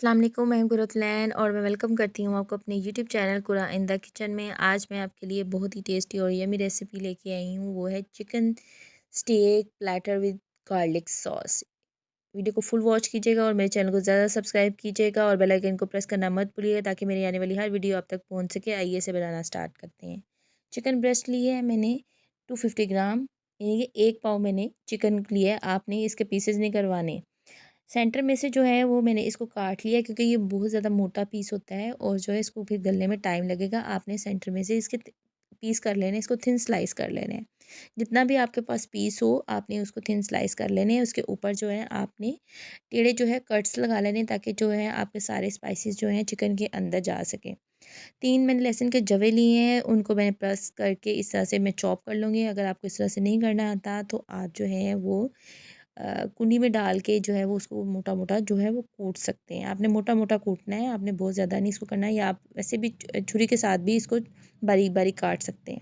अस्सलाम वालेकुम, मैं हूं गुरतलैन और मैं वेलकम करती हूं आपको अपने यूट्यूब चैनल कुरा इन द किचन में। आज मैं आपके लिए बहुत ही टेस्टी और यमी रेसिपी लेके आई हूं। वो है chicken steak platter with garlic sauce. Video को फुल वॉच कीजिएगा और मेरे चैनल को ज़्यादा सब्सक्राइब कीजिएगा और बेल आइकन को प्रेस करना मत भूलिएगा ताकि मेरी आने वाली हर वीडियो आप तक पहुँच सके। आइए से बनाना स्टार्ट करते हैं। चिकन ब्रेस्ट लिए है मैंने 250 ग्राम, यानी कि 1 पाव मैंने चिकन लिया है। आपने इसके पीसेज नहीं करवाने। सेंटर में से जो है वो मैंने इसको काट लिया क्योंकि ये बहुत ज़्यादा मोटा पीस होता है और जो है इसको फिर गलने में टाइम लगेगा। आपने सेंटर में से इसके पीस कर लेने, इसको थिन स्लाइस कर लेने हैं। जितना भी आपके पास पीस हो आपने उसको थिन स्लाइस कर लेने हैं। उसके ऊपर जो है आपने टेढ़े जो है कट्स लगा लेने हैं ताकि जो है आपके सारे स्पाइसेस जो हैं चिकन के अंदर जा सकें। 3 मैंने लहसुन के जवे लिए हैं, उनको मैंने प्रेस करके इस तरह से मैं चॉप कर लूँगी। अगर आपको इस तरह से नहीं करना आता तो आप जो है वो कुंडी में डाल के जो है वो उसको मोटा-मोटा जो है वो कूट सकते हैं। आपने मोटा-मोटा कूटना है, आपने बहुत ज़्यादा नहीं इसको करना है, या आप वैसे भी छुरी के साथ भी इसको बारीक-बारीक काट सकते हैं।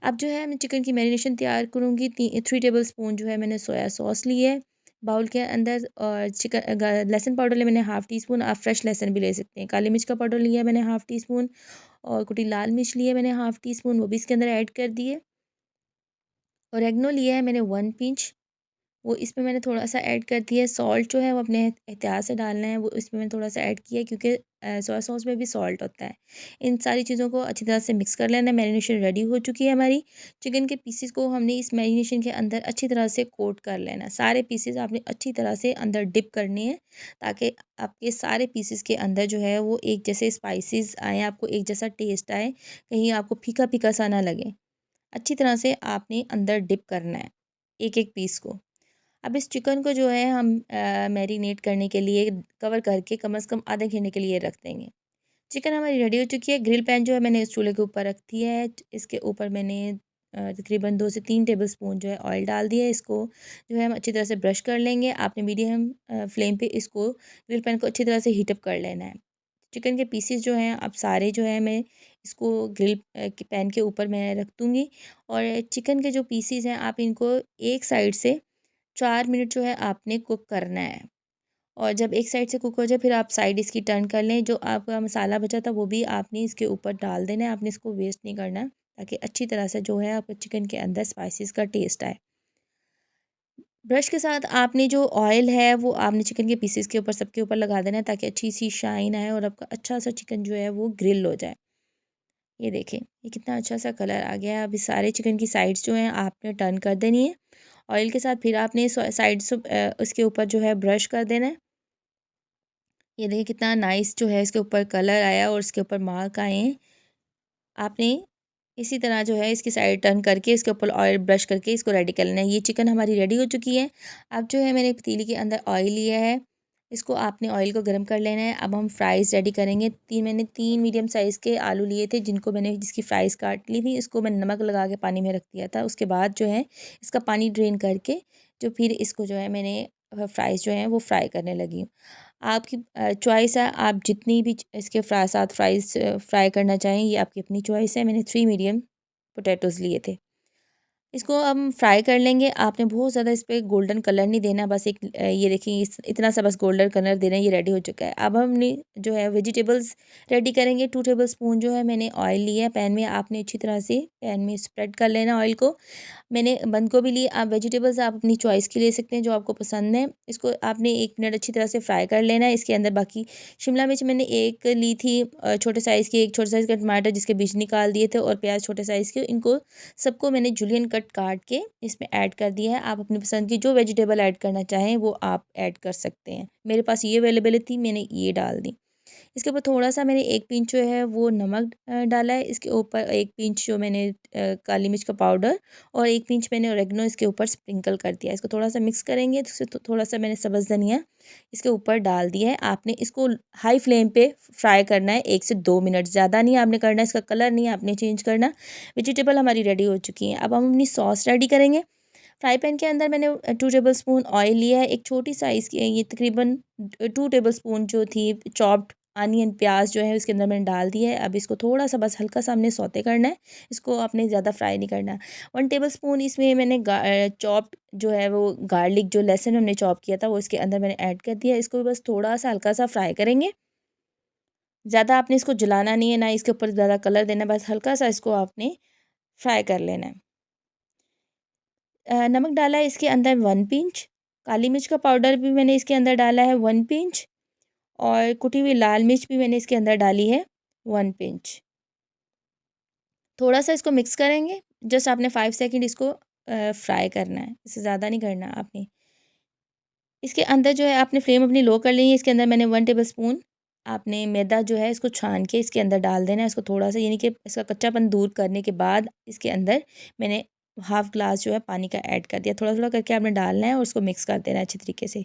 अब जो है मैं चिकन की मैरिनेशन तैयार करूँगी। 3 टेबल स्पून जो है मैंने सोया सॉस ली है बाउल के अंदर, और लहसुन पाउडर लिया मैंने हाफ़ टी स्पून। आप फ्रेश लहसुन भी ले सकते हैं। काली मिर्च का पाउडर लिया है मैंने हाफ़ टी स्पून, और कुटी लाल मिर्च ली है मैंने हाफ़ टी स्पून, वो भी इसके अंदर ऐड कर दिए। ऑरेगनो लिया है मैंने 1 पिंच, वो इसमें मैंने थोड़ा-सा ऐड कर दिया है। सॉल्ट जो है वो अपने एहतियात से डालना है, वो इसमें मैंने थोड़ा-सा ऐड किया है क्योंकि सोया सॉस में भी सॉल्ट होता है। इन सारी चीज़ों को अच्छी तरह से मिक्स कर लेना है। मैरिनेशन रेडी हो चुकी है हमारी। चिकन के पीसेस को हमने इस मैरिनेशन के अंदर अच्छी तरह से कोट कर लेना है। सारे पीसेस आपने अच्छी तरह से अंदर डिप करने हैं ताकि आपके सारे पीसेस के अंदर जो है वो एक जैसे स्पाइसेस आएँ, आपको एक जैसा टेस्ट आए, कहीं आपको फीका-फीका सा ना लगे। अच्छी तरह से आपने अंदर डिप करना है एक-एक पीस को। अब इस चिकन को जो है हम मैरिनेट करने के लिए कवर करके कम से कम आधे घंटे के लिए रख देंगे। चिकन हमारी रेडी हो चुकी है। ग्रिल पैन जो है मैंने इस चूल्हे के ऊपर रख दिया है। इसके ऊपर मैंने तकरीबन 2 से 3 टेबल स्पून जो है ऑयल डाल दिया है। इसको जो है हम अच्छी तरह से ब्रश कर लेंगे। आपने मीडियम फ्लेम पे इसको ग्रिल पैन को अच्छी तरह से हीट अप कर लेना है। चिकन के पीसेस जो हैं अब सारे जो है मैं इसको ग्रिल के पैन के ऊपर मैं रख दूँगी, और चिकन के जो पीसेस हैं आप इनको एक साइड से 4 मिनट जो है आपने कुक करना है। और जब एक साइड से कुक हो जाए फिर आप साइड इसकी टर्न कर लें। जो आपका मसाला बचा था वो भी आपने इसके ऊपर डाल देना है। आपने इसको वेस्ट नहीं करना ताकि अच्छी तरह से जो है आपके चिकन के अंदर स्पाइसेस का टेस्ट आए। ब्रश के साथ आपने जो ऑयल है वो आपने चिकन के पीसेस के ऊपर सबके ऊपर लगा देना है ताकि अच्छी सी शाइन आए और आपका अच्छा सा चिकन जो है वो ग्रिल हो जाए। ये देखें, ये कितना अच्छा सा कलर आ गया है। अभी सारे चिकन की साइड्स जो हैं आपने टर्न कर देनी है ऑयल के साथ। फिर आपने साइड से उसके ऊपर जो है ब्रश कर देना है। ये देखिए कितना नाइस जो है इसके ऊपर कलर आया और इसके ऊपर मार्क आए हैं। आपने इसी तरह जो है इसकी साइड टर्न करके इसके ऊपर ऑयल ब्रश करके इसको रेडी कर लेना है। ये चिकन हमारी रेडी हो चुकी है। अब जो है मैंने एक पतीली के अंदर ऑयल लिया है, इसको आपने ऑयल को गर्म कर लेना है। अब हम फ्राइज़ रेडी करेंगे। मैंने 3 मीडियम साइज़ के आलू लिए थे जिनको मैंने जिसकी फ्राइज़ काट ली थी। इसको मैंने नमक लगा के पानी में रख दिया था। उसके बाद जो है इसका पानी ड्रेन करके जो फिर इसको जो है मैंने फ्राइज़ जो हैं वो फ्राई करने लगी हूँ। आपकी चॉइस है, आप जितनी भी इसके साथ फ्राइज़ फ्राई करना चाहें, ये आपकी अपनी चॉइस है। मैंने 3 मीडियम पोटैटोज़ लिए थे। इसको हम फ्राई कर लेंगे। आपने बहुत ज़्यादा इस पे गोल्डन कलर नहीं देना, बस एक ये देखिए इतना सा बस गोल्डन कलर देना है, ये रेडी हो चुका है। अब हमने जो है वेजिटेबल्स रेडी करेंगे। 2 टेबल स्पून जो है मैंने ऑयल लिया है पैन में। आपने अच्छी तरह से पैन में स्प्रेड कर लेना ऑयल को। मैंने बंद गोभी ली। आप वेजिटेबल्स आप अपनी चॉइस की ले सकते हैं जो आपको पसंद है। इसको आपने 1 मिनट अच्छी तरह से फ्राई कर लेना है। इसके अंदर बाकी शिमला मिर्च मैंने 1 ली थी, छोटे साइज़ की, 1 छोटे साइज़ का टमाटर जिसके बीज निकाल दिए थे, और प्याज छोटे साइज़ के। इनको सबको मैंने जूलियन कट काट के इसमें ऐड कर दिया है। आप अपनी पसंद की जो वेजिटेबल ऐड करना चाहें वो आप ऐड कर सकते हैं। मेरे पास ये अवेलेबल थी, मैंने ये डाल दी। इसके ऊपर थोड़ा-सा मैंने 1 पिंच जो है वो नमक डाला है। इसके ऊपर 1 पिंच जो मैंने काली मिर्च का पाउडर, और 1 पिंच मैंने ओरेगनो इसके ऊपर स्प्रिंकल कर दिया है। इसको थोड़ा-सा मिक्स करेंगे तो थोड़ा-सा मैंने सब्ज़ धनिया इसके ऊपर डाल दिया है। आपने इसको हाई फ्लेम पे फ्राई करना है 1 से 2 मिनट, ज़्यादा नहीं आपने करना है। इसका कलर नहीं आपने चेंज करना। वेजिटेबल हमारी रेडी हो चुकी हैं। अब हम अपनी सॉस रेडी करेंगे। फ्राई पैन के अंदर मैंने 2 टेबल स्पून ऑयल लिया है। एक छोटी साइज़ की ये तकरीबन 2 टेबल स्पून जो थी चॉप्ड अनियन प्याज जो है उसके अंदर मैंने डाल दिया है। अब इसको थोड़ा सा बस हल्का सा हमने सौते करना है, इसको आपने ज़्यादा फ्राई नहीं करना। 1 टेबलस्पून इसमें मैंने चॉप्ड जो है वो गार्लिक, जो लहसुन हमने चॉप किया था वो इसके अंदर मैंने ऐड कर दिया। इसको भी बस थोड़ा सा हल्का सा फ्राई करेंगे, ज़्यादा आपने इसको जलाना नहीं है, ना इसके ऊपर ज़्यादा कलर देना है, बस हल्का सा इसको आपने फ्राई कर लेना है। नमक डाला है इसके अंदर 1 पिंच, काली मिर्च का पाउडर भी मैंने इसके अंदर डाला है 1 पिंच, और कुटी हुई लाल मिर्च भी मैंने इसके अंदर डाली है 1 पिंच। थोड़ा सा इसको मिक्स करेंगे, जस्ट आपने 5 सेकंड इसको फ्राई करना है, इससे ज़्यादा नहीं करना आपने। इसके अंदर जो है आपने फ्लेम अपनी लो कर ली है। इसके अंदर मैंने 1 टेबलस्पून आपने मैदा जो है इसको छान के इसके अंदर डाल देना है। इसको थोड़ा सा यानी कि इसका कच्चापन दूर करने के बाद इसके अंदर मैंने हाफ़ ग्लास जो है पानी का ऐड कर दिया। थोड़ा-थोड़ा करके आपने डालना है और उसको मिक्स कर देना है अच्छी तरीके से।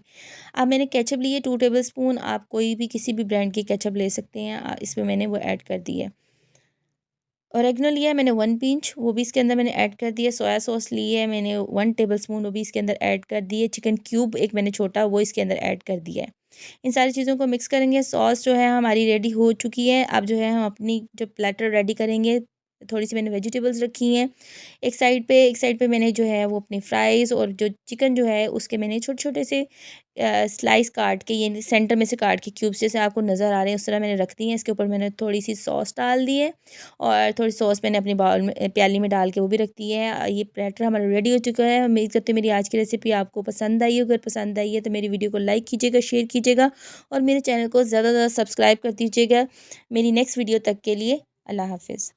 अब मैंने केचअप ली है 2 टेबलस्पून, आप कोई भी किसी भी ब्रांड की केचअप ले सकते हैं। इसमें मैंने वो ऐड कर दी है। ऑरिगेनो लिया है मैंने 1 पिंच, वो भी इसके अंदर मैंने ऐड कर दिया। सोया सॉस ली है मैंने 1 टेबलस्पून, वो भी इसके अंदर ऐड कर दी है। चिकन क्यूब एक मैंने छोटा वो इसके अंदर ऐड कर दिया है। इन सारी चीज़ों को मिक्स करेंगे। सॉस जो है हमारी रेडी हो चुकी है। अब जो है हम अपनी जो प्लेटर रेडी करेंगे, थोड़ी-सी मैंने वेजिटेबल्स रखी हैं एक साइड पे मैंने जो है वो अपनी फ्राइज़ और जो चिकन जो है उसके मैंने छोटे-छोटे से स्लाइस काट के, ये सेंटर में से काट के क्यूब्स जैसे आपको नज़र आ रहे हैं उस तरह मैंने रख दी हैं। इसके ऊपर मैंने थोड़ी-सी सॉस डाल दी है और थोड़ी सॉस मैंने अपनी बाउल में प्याली में डाल के वो भी रख दी है। ये प्लेटर हमारा रेडी हो चुका है। उम्मीद करती हूँ मेरी आज की रेसिपी आपको पसंद आई हो। अगर पसंद आई है तो मेरी वीडियो को लाइक कीजिएगा, शेयर कीजिएगा और मेरे चैनल को ज़्यादा से ज़्यादा सब्सक्राइब कर दीजिएगा। मेरी नेक्स्ट वीडियो तक के लिए अल्लाह हाफ़िज़।